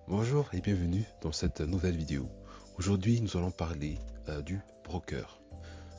Bonjour et bienvenue dans cette nouvelle vidéo. Aujourd'hui, nous allons parler du broker.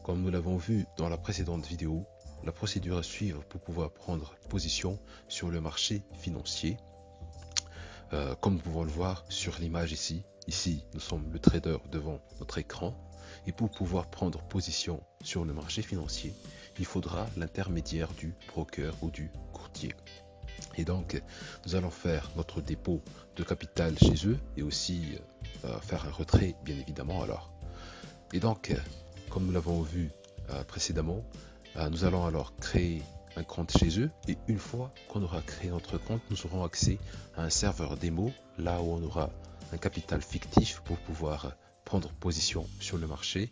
Comme nous l'avons vu dans la précédente vidéo, la procédure à suivre pour pouvoir prendre position sur le marché financier. Comme nous pouvons le voir sur l'image ici, nous sommes le trader devant notre écran. Et pour pouvoir prendre position sur le marché financier, il faudra l'intermédiaire du broker ou du courtier. Et donc, nous allons faire notre dépôt de capital chez eux et aussi faire un retrait, bien évidemment. Et donc, comme nous l'avons vu précédemment, nous allons alors créer un compte chez eux. Et une fois qu'on aura créé notre compte, nous aurons accès à un serveur démo, là où on aura un capital fictif pour pouvoir prendre position sur le marché.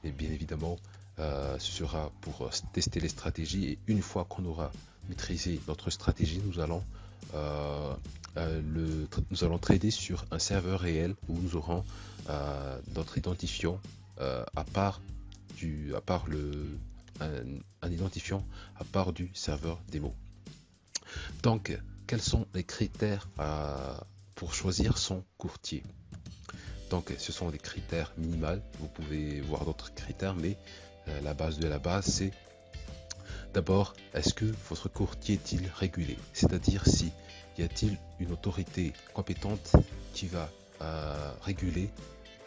Et bien évidemment, ce sera pour tester les stratégies. Et une fois qu'on aura maîtrisé notre stratégie, nous allons trader sur un serveur réel où nous aurons notre identifiant un identifiant à part du serveur démo. Donc, quels sont les critères pour choisir son courtier? Donc, ce sont des critères minimaux. Vous pouvez voir d'autres critères, mais la base de la base, c'est d'abord, est-ce que votre courtier est-il régulé? C'est-à-dire, si y a-t-il une autorité compétente qui va réguler,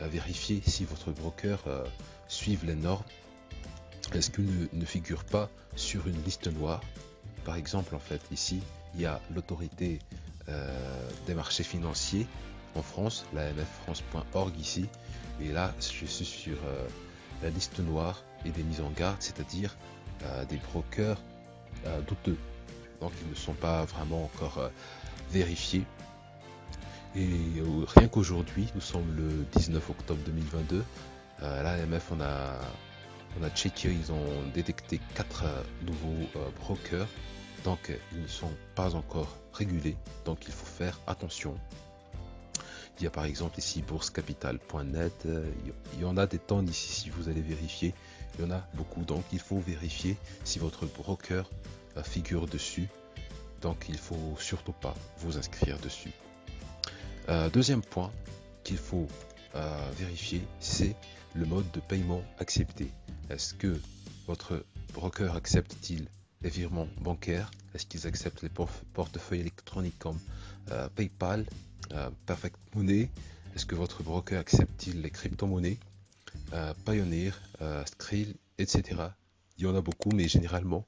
vérifier si votre broker suit les normes? Est-ce qu'il ne figure pas sur une liste noire? Par exemple, en fait, ici, il y a l'autorité des marchés financiers en France, l'AMFFrance.org ici, et là, je suis sur la liste noire et des mises en garde, c'est-à-dire des brokers douteux. Donc, ils ne sont pas vraiment encore vérifiés. Et rien qu'aujourd'hui, nous sommes le 19 octobre 2022, l'AMF, on a checké, ils ont détecté 4 nouveaux brokers, donc ils ne sont pas encore régulés, donc il faut faire attention. Il y a par exemple ici boursecapital.net, il y en a des tonnes ici, si vous allez vérifier, il y en a beaucoup, donc il faut vérifier si votre broker figure dessus, donc il ne faut surtout pas vous inscrire dessus. Deuxième point qu'il faut vérifier, c'est le mode de paiement accepté. Est-ce que votre broker accepte-t-il les virements bancaires? Est-ce qu'ils acceptent les portefeuilles électroniques comme PayPal, Perfect Money? Est-ce que votre broker accepte-t-il les crypto-monnaies, Payoneer, Skrill, etc. Il y en a beaucoup, mais généralement,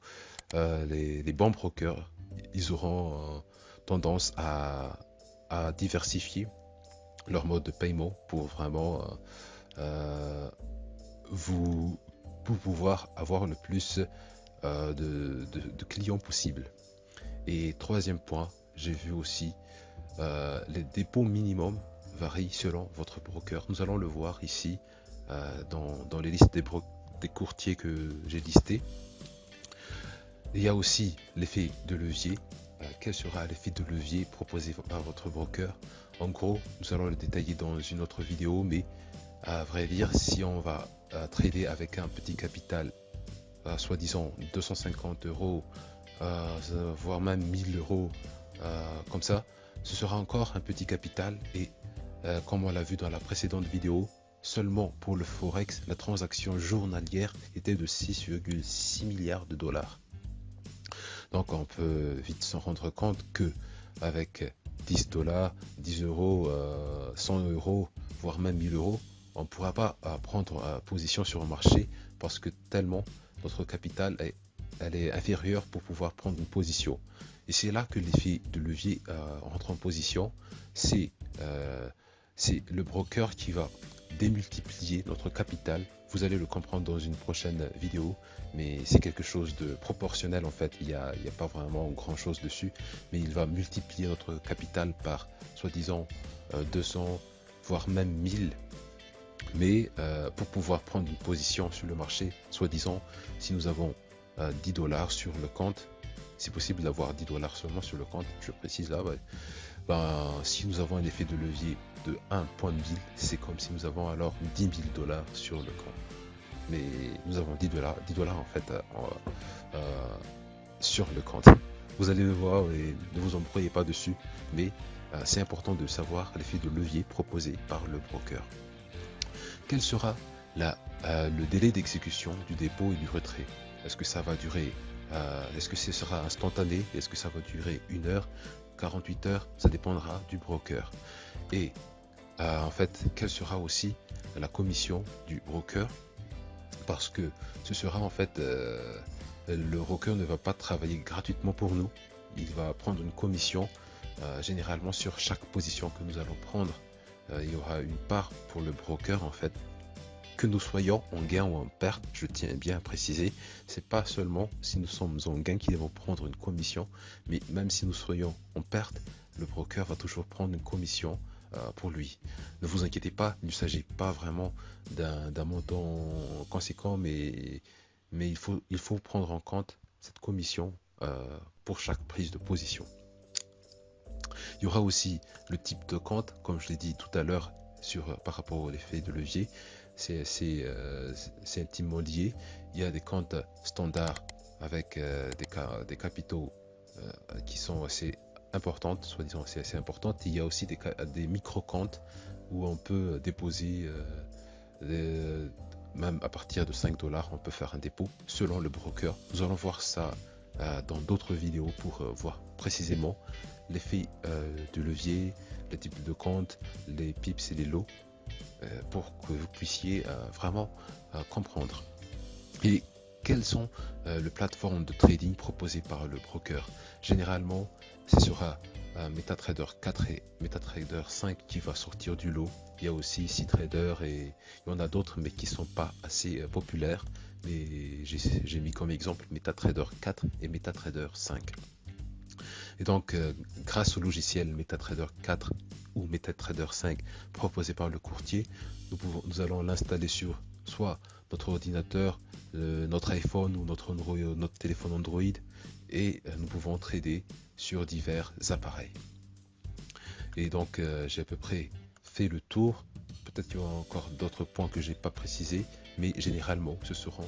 les bons brokers, ils auront tendance à diversifier leur mode de paiement pour vraiment pour pouvoir avoir le plus de clients possible. Et troisième point, j'ai vu aussi les dépôts minimum varient selon votre broker. Nous allons le voir ici dans les listes des courtiers que j'ai listés. Il y a aussi l'effet de levier. Quel sera l'effet de levier proposé par votre broker? En gros, nous allons le détailler dans une autre vidéo, mais à vrai dire, si on va trader avec un petit capital, soi-disant 250 euros, voire même 1000 euros, comme ça, ce sera encore un petit capital. Et comme on l'a vu dans la précédente vidéo, seulement pour le Forex, la transaction journalière était de 6,6 milliards de dollars. Donc on peut vite s'en rendre compte que avec 10 dollars, 10 euros, 100 euros, voire même 1000 euros, on ne pourra pas prendre position sur le marché parce que tellement notre capital est inférieur pour pouvoir prendre une position. Et c'est là que l'effet de levier rentre en position. C'est le broker qui va démultiplier notre capital. Vous allez le comprendre dans une prochaine vidéo, mais c'est quelque chose de proportionnel en fait. Il n'y a pas vraiment grand chose dessus, mais il va multiplier notre capital par soi-disant 200, voire même 1000. Mais pour pouvoir prendre une position sur le marché, soi-disant, si nous avons 10 dollars sur le compte, c'est possible d'avoir 10 dollars seulement sur le compte, je précise là, ouais. Si nous avons un effet de levier de 1 point de mille, c'est comme si nous avons alors 10 000 dollars sur le compte. Mais nous avons 10 dollars en fait sur le compte. Vous allez le voir et ne vous embrouillez pas dessus, mais c'est important de savoir l'effet de levier proposé par le broker. Quel sera le délai d'exécution du dépôt et du retrait? Est-ce que ça va durer, est-ce que ce sera instantané? Est-ce que ça va durer 1 heure, 48 heures? Ça dépendra du broker. Et en fait, quelle sera aussi la commission du broker? Parce que ce sera en fait, le broker ne va pas travailler gratuitement pour nous. Il va prendre une commission généralement sur chaque position que nous allons prendre. Il y aura une part pour le broker en fait. Que nous soyons en gain ou en perte, je tiens bien à préciser, c'est pas seulement si nous sommes en gain qu'ils vont prendre une commission, mais même si nous soyons en perte, le broker va toujours prendre une commission pour lui. Ne vous inquiétez pas, il ne s'agit pas vraiment d'un montant conséquent, mais il faut prendre en compte cette commission pour chaque prise de position. Il y aura aussi le type de compte, comme je l'ai dit tout à l'heure par rapport à l'effet de levier. C'est intimement lié. Il y a des comptes standards avec des capitaux qui sont assez importantes, soi-disant assez importantes. Il y a aussi des micro-comptes où on peut déposer, même à partir de 5 $, on peut faire un dépôt selon le broker. Nous allons voir ça dans d'autres vidéos pour voir précisément l'effet de levier, les types de comptes, les pips et les lots, pour que vous puissiez vraiment comprendre. Et quelles sont les plateformes de trading proposées par le broker? Généralement, ce sera MetaTrader 4 et MetaTrader 5 qui va sortir du lot. Il y a aussi CTrader et il y en a d'autres mais qui ne sont pas assez populaires. Mais j'ai mis comme exemple MetaTrader 4 et MetaTrader 5. Et donc, grâce au logiciel MetaTrader 4 ou MetaTrader 5 proposé par le courtier, nous allons l'installer sur soit notre ordinateur, notre iPhone ou notre téléphone Android, et nous pouvons trader sur divers appareils. Et donc, j'ai à peu près fait le tour. Peut-être qu'il y aura encore d'autres points que je n'ai pas précisés, mais généralement, ce seront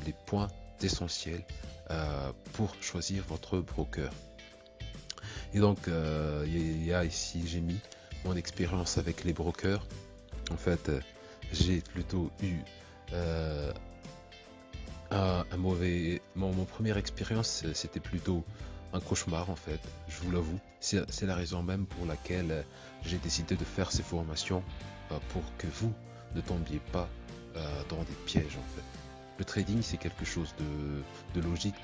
les points essentiels pour choisir votre broker. Et donc, il y a ici, j'ai mis mon expérience avec les brokers. En fait, j'ai plutôt eu un mauvais... Mon première expérience, c'était plutôt un cauchemar en fait, je vous l'avoue. C'est la raison même pour laquelle j'ai décidé de faire ces formations, pour que vous ne tombiez pas dans des pièges en fait. Le trading, c'est quelque chose de logique,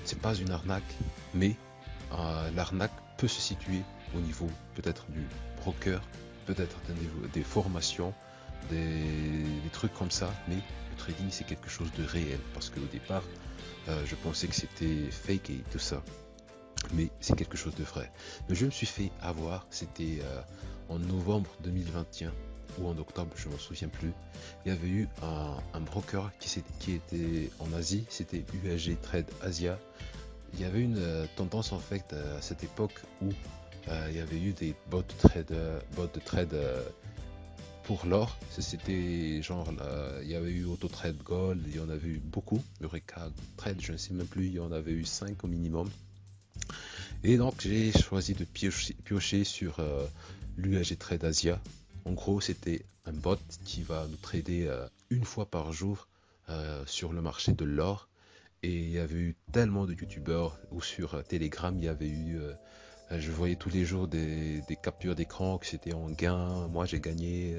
c'est pas une arnaque, mais l'arnaque peut se situer au niveau peut-être du broker, peut-être des formations, des trucs comme ça, mais le trading c'est quelque chose de réel, parce qu'au départ je pensais que c'était fake et tout ça, mais c'est quelque chose de vrai. Mais je me suis fait avoir, c'était en novembre 2021 ou en octobre, je ne me souviens plus. Il y avait eu un broker qui était en Asie, c'était USG Trade Asia. Il y avait une tendance en fait à cette époque où il y avait eu des bots de trade pour l'or. C'était genre, il y avait eu AutoTrade Gold, il y en avait eu beaucoup. Eureka Trade, je ne sais même plus, il y en avait eu 5 au minimum. Et donc j'ai choisi de piocher sur l'USG Trade Asia. En gros, c'était un bot qui va nous trader une fois par jour sur le marché de l'or. Et il y avait eu tellement de youtubeurs, ou sur Telegram, il y avait eu, je voyais tous les jours des captures d'écran que c'était en gain. Moi, j'ai gagné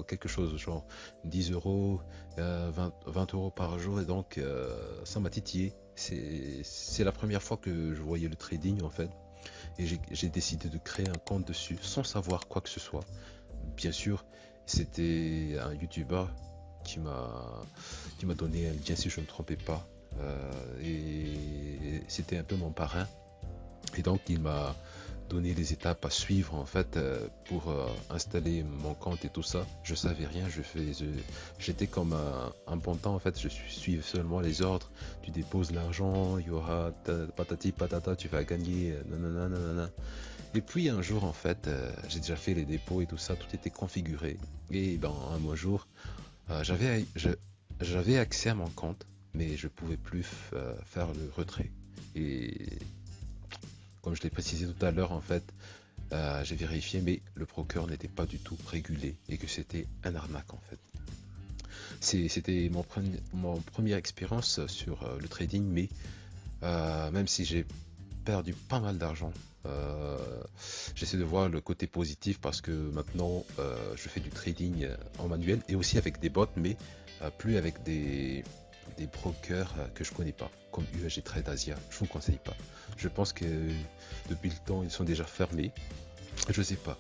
quelque chose genre 10 €, 20 € par jour, et donc ça m'a titillé. C'est la première fois que je voyais le trading en fait, et j'ai décidé de créer un compte dessus sans savoir quoi que ce soit. Bien sûr, c'était un youtubeur qui m'a donné un lien, si je ne me trompais pas. Et c'était un peu mon parrain, et donc il m'a donné les étapes à suivre en fait pour installer mon compte et tout ça. Je savais rien, j'étais comme un pantin en fait, je suivais seulement les ordres. Tu déposes l'argent, il y aura patati patata, tu vas gagner, nanana, nanana. Et puis un jour en fait, j'ai déjà fait les dépôts et tout ça, tout était configuré, et un jour j'avais accès à mon compte, mais je pouvais plus faire le retrait. Et comme je l'ai précisé tout à l'heure, en fait, j'ai vérifié, mais le broker n'était pas du tout régulé et que c'était un arnaque en fait. C'était mon première expérience sur le trading, mais même si j'ai perdu pas mal d'argent, j'essaie de voir le côté positif parce que maintenant je fais du trading en manuel et aussi avec des bots, mais plus avec des brokers que je connais pas, comme USG Trade Asia. Je vous conseille pas. Je pense que depuis le temps ils sont déjà fermés. Je sais pas,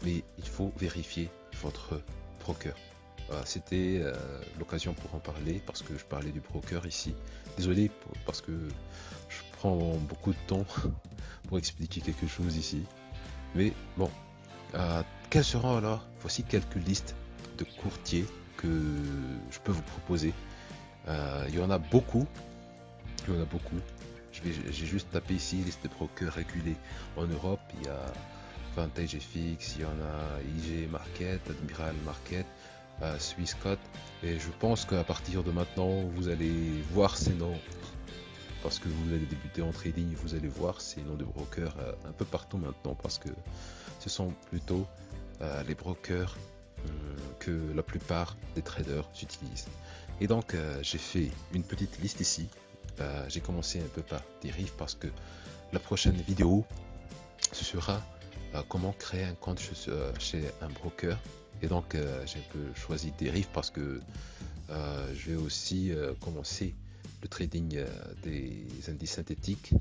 mais il faut vérifier votre broker. C'était l'occasion pour en parler parce que je parlais du broker ici. Désolé parce que je prends beaucoup de temps pour expliquer quelque chose ici. Mais bon, quelles seront alors, voici quelques listes de courtiers que je peux vous proposer. Il y en a beaucoup. Il y en a beaucoup. J'ai juste tapé ici liste de brokers régulés en Europe. Il y a Vantage FX, il y en a IG Market, Admiral Market, Swissquote, et je pense qu'à partir de maintenant vous allez voir ces noms parce que vous allez débuter en trading, vous allez voir ces noms de brokers un peu partout maintenant parce que ce sont plutôt les brokers que la plupart des traders utilisent. Et donc j'ai fait une petite liste ici. J'ai commencé un peu par Deriv parce que la prochaine vidéo ce sera comment créer un compte chez un broker. Et donc j'ai un peu choisi Deriv parce que je vais aussi commencer le trading des indices synthétiques.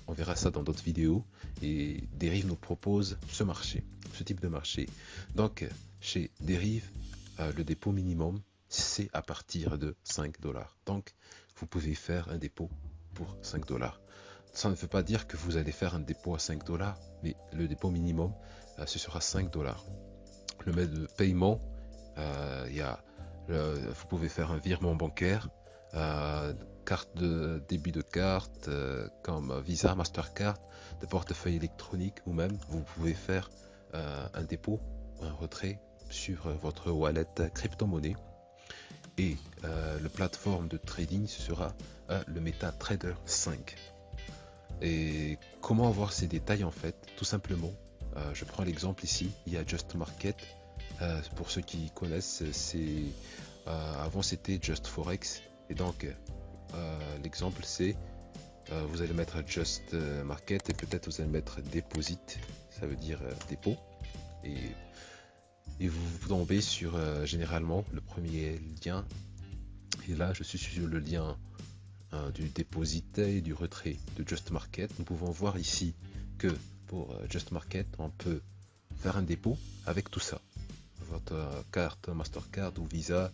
On verra ça dans d'autres vidéos. Et Deriv nous propose ce type de marché. Donc chez Deriv, le dépôt minimum c'est à partir de 5 $. Donc vous pouvez faire un dépôt pour 5 $. Ça ne veut pas dire que vous allez faire un dépôt à 5 $, mais le dépôt minimum, ce sera 5 $. Le mode de paiement, vous pouvez faire un virement bancaire, carte de débit de carte comme Visa, Mastercard, de portefeuille électronique, ou même vous pouvez faire un dépôt, un retrait sur votre wallet crypto-monnaie. Et la plateforme de trading, ce sera le MetaTrader 5. Et comment avoir ces détails en fait? Tout simplement, je prends l'exemple ici, il y a Just Market. Pour ceux qui connaissent, avant c'était Just Forex. Et donc l'exemple c'est vous allez mettre Just Market et peut-être vous allez mettre Deposit, ça veut dire dépôt. Et vous tombez sur généralement le premier lien. Et là je suis sur le lien du deposit et du retrait de Just Market. Nous pouvons voir ici que pour Just Market on peut faire un dépôt avec tout ça, votre carte Mastercard ou Visa,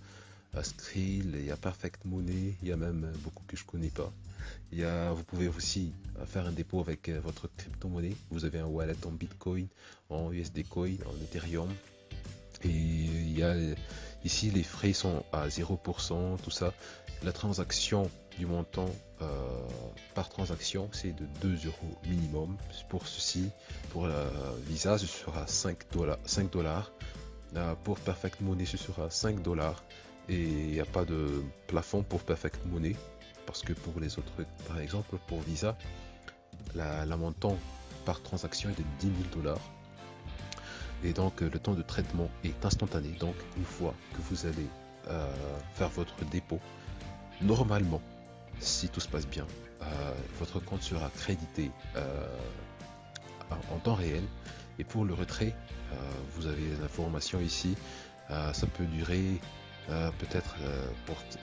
Skrill, il y a Perfect Money, il y a même beaucoup que je connais pas. Vous pouvez aussi faire un dépôt avec votre crypto-monnaie. Vous avez un wallet en Bitcoin, en USD Coin, en Ethereum. Et ici les frais sont à 0%, tout ça. La transaction du montant par transaction c'est de 2 € minimum. Pour ceci, pour Visa ce sera 5 $. Pour Perfect Money ce sera 5 $. Et il n'y a pas de plafond pour Perfect Money parce que pour les autres, par exemple pour Visa, la montant par transaction est de 10 000 $. Et donc le temps de traitement est instantané. Donc une fois que vous allez faire votre dépôt, normalement, si tout se passe bien, votre compte sera crédité en temps réel. Et pour le retrait, vous avez les informations ici. Ça peut durer peut-être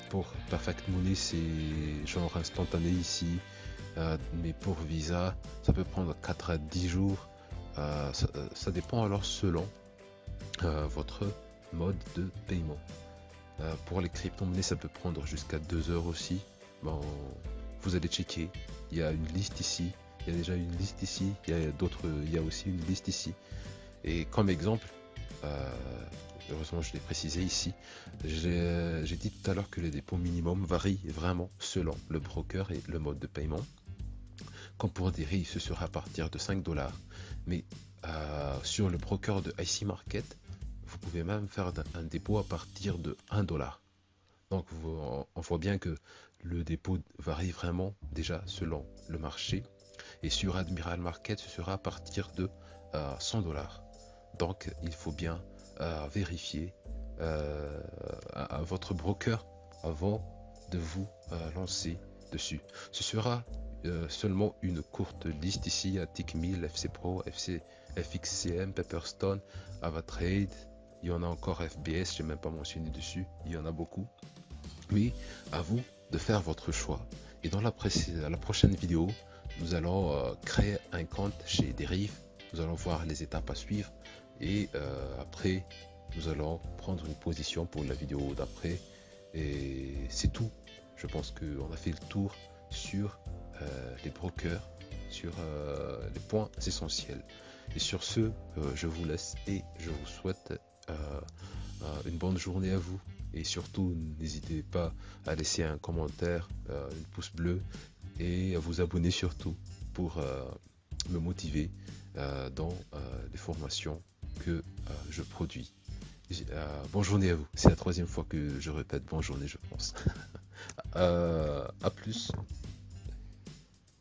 pour Perfect Money c'est genre instantané ici, mais pour Visa ça peut prendre 4 à 10 jours. Ça dépend alors selon votre mode de paiement. Pour les crypto-monnaies ça peut prendre jusqu'à 2 heures aussi. Bon, vous allez checker, il y a une liste ici, il y a déjà une liste ici, il y a aussi une liste ici. Et comme exemple, heureusement je l'ai précisé ici, j'ai dit tout à l'heure que les dépôts minimum varient vraiment selon le broker et le mode de paiement. Comme pour Deriv, ce sera à partir de 5 $. Mais sur le broker de IC Market, vous pouvez même faire un dépôt à partir de 1 $. Donc on voit bien que le dépôt varie vraiment déjà selon le marché. Et sur Admiral Market, ce sera à partir de 100 $. Donc il faut bien vérifier à votre broker avant de vous lancer dessus. Ce sera seulement une courte liste ici à Tickmill, FC Pro, FXCM, Pepperstone, Avatrade. Il y en a encore FBS, je n'ai même pas mentionné dessus. Il y en a beaucoup. Mais à vous de faire votre choix. Et dans la prochaine vidéo, nous allons créer un compte chez Deriv. Nous allons voir les étapes à suivre. Et après, nous allons prendre une position pour la vidéo d'après. Et c'est tout. Je pense qu'on a fait le tour sur les brokers, sur les points essentiels. Et sur ce, je vous laisse et je vous souhaite une bonne journée à vous. Et surtout, n'hésitez pas à laisser un commentaire, un pouce bleu et à vous abonner surtout pour me motiver dans les formations que je produis. Bonne journée à vous. C'est la troisième fois que je répète bonne journée, je pense. À plus.